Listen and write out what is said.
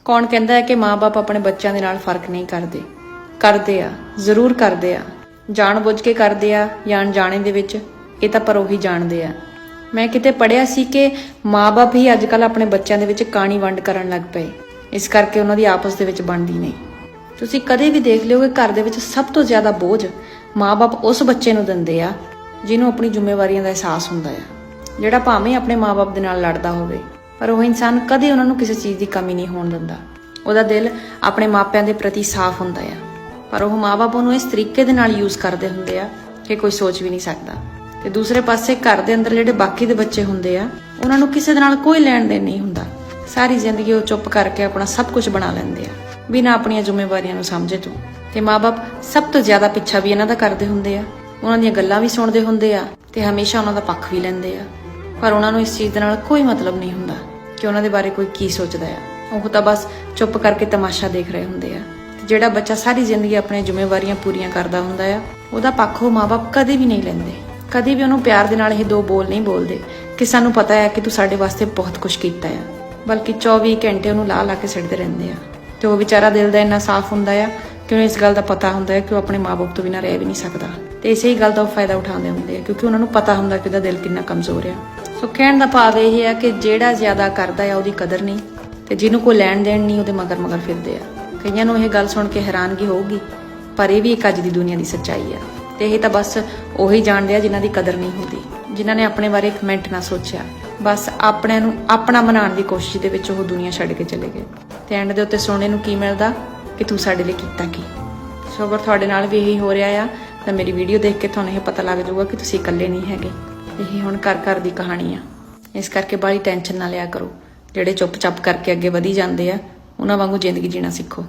ਕੌਣ ਕਹਿੰਦਾ ਹੈ ਕਿ ਮਾਂ-ਬਾਪ ਆਪਣੇ ਬੱਚਿਆਂ ਦੇ ਨਾਲ ਫਰਕ ਨਹੀਂ ਕਰਦੇ? ਕਰਦੇ ਆ, ਜ਼ਰੂਰ ਕਰਦੇ ਆ। ਜਾਣ ਬੁੱਝ ਕੇ ਕਰਦੇ ਆ ਜਾਂ ਅਣਜਾਣੇ ਦੇ ਵਿੱਚ, ਇਹ ਤਾਂ ਪਰ ਉਹੀ ਜਾਣਦੇ ਆ। ਮੈਂ ਕਿਤੇ ਪੜ੍ਹਿਆ ਸੀ ਕਿ ਮਾਂ-ਬਾਪ ਹੀ ਅੱਜ ਕੱਲ੍ਹ ਆਪਣੇ ਬੱਚਿਆਂ ਦੇ ਵਿੱਚ ਕਾਣੀ ਵੰਡ ਕਰਨ ਲੱਗ ਪਏ, ਇਸ ਕਰਕੇ ਉਹਨਾਂ ਦੀ ਆਪਸ ਦੇ ਵਿੱਚ ਬਣਦੀ ਨਹੀਂ। ਤੁਸੀਂ ਕਦੇ ਵੀ ਦੇਖ ਲਿਓ ਕਿ ਘਰ ਦੇ ਵਿੱਚ ਸਭ ਤੋਂ ਜ਼ਿਆਦਾ ਬੋਝ ਮਾਂ-ਬਾਪ ਉਸ ਬੱਚੇ ਨੂੰ ਦਿੰਦੇ ਆ ਜਿਹਨੂੰ ਆਪਣੀ ਜ਼ਿੰਮੇਵਾਰੀਆਂ ਦਾ ਅਹਿਸਾਸ ਹੁੰਦਾ ਆ, ਜਿਹੜਾ ਭਾਵੇਂ ਆਪਣੇ ਮਾਂ-ਬਾਪ ਦੇ ਨਾਲ ਲੜਦਾ ਹੋਵੇ, ਪਰ ਉਹ ਇਨਸਾਨ ਕਦੇ ਉਹਨਾਂ ਨੂੰ ਕਿਸੇ ਚੀਜ਼ ਦੀ ਕਮੀ ਨਹੀਂ ਹੋਣ ਦਿੰਦਾ। ਉਹਦਾ ਦਿਲ ਆਪਣੇ ਮਾਪਿਆਂ ਦੇ ਪ੍ਰਤੀ ਸਾਫ਼ ਹੁੰਦਾ ਆ, ਪਰ ਉਹ ਮਾਂ-ਬਾਪ ਉਹਨੂੰ ਇਸ ਤਰੀਕੇ ਦੇ ਨਾਲ ਯੂਜ਼ ਕਰਦੇ ਹੁੰਦੇ ਆ ਕਿ ਕੋਈ ਸੋਚ ਵੀ ਨਹੀਂ ਸਕਦਾ। ਤੇ ਦੂਸਰੇ ਪਾਸੇ ਘਰ ਦੇ ਅੰਦਰ ਜਿਹੜੇ ਬਾਕੀ ਦੇ ਬੱਚੇ ਹੁੰਦੇ ਆ, ਉਹਨਾਂ ਨੂੰ ਕਿਸੇ ਦੇ ਨਾਲ ਕੋਈ ਲੈਣ ਦੇਣ ਨਹੀਂ ਹੁੰਦਾ। ਸਾਰੀ ਜ਼ਿੰਦਗੀ ਉਹ ਚੁੱਪ ਕਰਕੇ ਆਪਣਾ ਸਭ ਕੁਝ ਬਣਾ ਲੈਂਦੇ ਆ ਬਿਨਾਂ ਆਪਣੀਆਂ ਜ਼ਿੰਮੇਵਾਰੀਆਂ ਨੂੰ ਸਮਝੇ ਤੋਂ। ਤੇ ਮਾਂ-ਬਾਪ ਸਭ ਤੋਂ ਜ਼ਿਆਦਾ ਪਿੱਛਾ ਵੀ ਇਹਨਾਂ ਦਾ ਕਰਦੇ ਹੁੰਦੇ ਆ, ਉਹਨਾਂ ਦੀਆਂ ਗੱਲਾਂ ਵੀ ਸੁਣਦੇ ਹੁੰਦੇ ਆ ਤੇ ਹਮੇਸ਼ਾ ਉਹਨਾਂ ਦਾ ਪੱਖ ਵੀ ਲੈਂਦੇ ਆ। ਪਰ ਉਹਨਾਂ ਨੂੰ ਇਸ ਚੀਜ਼ ਦੇ ਨਾਲ ਕੋਈ ਮਤਲਬ ਨਹੀਂ ਹੁੰਦਾ ਕਿ ਉਹਨਾਂ ਦੇ ਬਾਰੇ ਕੋਈ ਕੀ ਸੋਚਦਾ ਆ। ਉਹ ਤਾਂ ਬਸ ਚੁੱਪ ਕਰਕੇ ਤਮਾਸ਼ਾ ਦੇਖ ਰਹੇ ਹੁੰਦੇ ਆ। ਤੇ ਜਿਹੜਾ ਬੱਚਾ ਸਾਰੀ ਜ਼ਿੰਦਗੀ ਆਪਣੀਆਂ ਜ਼ਿੰਮੇਵਾਰੀਆਂ ਪੂਰੀਆਂ ਕਰਦਾ ਹੁੰਦਾ ਆ, ਉਹਦਾ ਪੱਖ ਉਹ ਮਾਂ-ਬਾਪ ਕਦੇ ਵੀ ਨਹੀਂ ਲੈਂਦੇ। ਕਦੇ ਵੀ ਉਹਨੂੰ ਪਿਆਰ ਦੇ ਨਾਲ ਇਹ ਦੋ ਬੋਲ ਨਹੀਂ ਬੋਲਦੇ ਕਿ ਸਾਨੂੰ ਪਤਾ ਹੈ ਕਿ ਤੂੰ ਸਾਡੇ ਵਾਸਤੇ ਬਹੁਤ ਕੁਝ ਕੀਤਾ ਆ, ਬਲਕਿ 24 ਘੰਟੇ ਉਹਨੂੰ ਲਾ ਕੇ ਸਿੱਟਦੇ ਰਹਿੰਦੇ ਆ। ਤੇ ਉਹ ਵਿਚਾਰਾ ਦਿਲ ਦਾ ਇੰਨਾ ਸਾਫ਼ ਹੁੰਦਾ ਆ ਕਿ ਉਹਨੂੰ ਇਸ ਗੱਲ ਦਾ ਪਤਾ ਹੁੰਦਾ ਹੈ ਕਿ ਉਹ ਆਪਣੇ ਮਾਂ-ਬਾਪ ਤੋਂ ਬਿਨਾਂ ਰਹਿ ਵੀ ਨਹੀਂ ਸਕਦਾ। ਤੇ ਇਸੇ ਹੀ ਗੱਲ ਦਾ ਉਹ ਫਾਇਦਾ ਉਠਾਉਂਦੇ ਹੁੰਦੇ ਆ, ਕਿਉਂਕਿ ਉਹਨਾਂ ਨੂੰ ਪਤਾ ਹੁੰਦਾ ਕਿ ਉਹਦਾ ਦਿਲ ਕਿੰਨਾ ਕਮਜ਼ੋਰ ਆ। ਸੋ ਕਹਿਣ ਦਾ ਭਾਵ ਇਹ ਹੈ ਕਿ ਜਿਹੜਾ ਜ਼ਿਆਦਾ ਕਰਦਾ ਆ ਉਹਦੀ ਕਦਰ ਨਹੀਂ, ਤੇ ਜਿਹਨੂੰ ਕੋਈ ਲੈਣ ਦੇਣ ਨਹੀਂ ਉਹਦੇ ਮਗਰ ਫਿਰਦੇ ਆ। ਕਈਆਂ ਨੂੰ ਇਹ ਗੱਲ ਸੁਣ ਕੇ ਹੈਰਾਨਗੀ ਹੋਊਗੀ, ਪਰ ਇਹ ਵੀ ਇੱਕ ਅੱਜ ਦੀ ਦੁਨੀਆ ਦੀ ਸੱਚਾਈ ਆ। ਤੇ ਇਹ ਤਾਂ ਬਸ ਉਹੀ ਜਾਣਦੇ ਆ ਜਿਨ੍ਹਾਂ ਦੀ ਕਦਰ ਨਹੀਂ ਹੁੰਦੀ, ਜਿਨ੍ਹਾਂ ਨੇ ਆਪਣੇ ਬਾਰੇ ਇੱਕ ਮਿੰਟ ਨਾ ਸੋਚਿਆ, ਬਸ ਆਪਣਿਆਂ ਨੂੰ ਆਪਣਾ ਬਣਾਉਣ ਦੀ ਕੋਸ਼ਿਸ਼ ਦੇ ਵਿੱਚ ਉਹ ਦੁਨੀਆ ਛੱਡ ਕੇ ਚਲੇ ਗਏ। ਤੇ ਐਂਡ ਦੇ ਉੱਤੇ ਸੁਣਨੇ ਨੂੰ ਕੀ ਮਿਲਦਾ ਕਿ ਤੂੰ ਸਾਡੇ ਲਈ ਕੀਤਾ ਕੀ। ਸੋ ਅਗਰ ਤੁਹਾਡੇ ਨਾਲ ਵੀ ਇਹੀ ਹੋ ਰਿਹਾ ਆ ਤਾਂ ਮੇਰੀ ਵੀਡੀਓ ਦੇਖ ਕੇ ਤੁਹਾਨੂੰ ਇਹ ਪਤਾ ਲੱਗ ਜਾਊਗਾ ਕਿ ਤੁਸੀਂ ਇਕੱਲੇ ਨਹੀਂ ਹੈਗੇ। ਇਹ ਹੁਣ ਘਰ ਦੀ ਕਹਾਣੀ ਆ, ਇਸ ਕਰਕੇ ਬਾਹਲੀ ਟੈਨਸ਼ਨ ਨਾ ਲਿਆ ਕਰੋ। ਜਿਹੜੇ ਚੁੱਪ-ਚਾਪ ਕਰਕੇ ਅੱਗੇ ਵਧੀ ਜਾਂਦੇ ਆ, ਉਹਨਾਂ ਵਾਂਗੂ ਜ਼ਿੰਦਗੀ ਜੀਣਾ ਸਿੱਖੋ।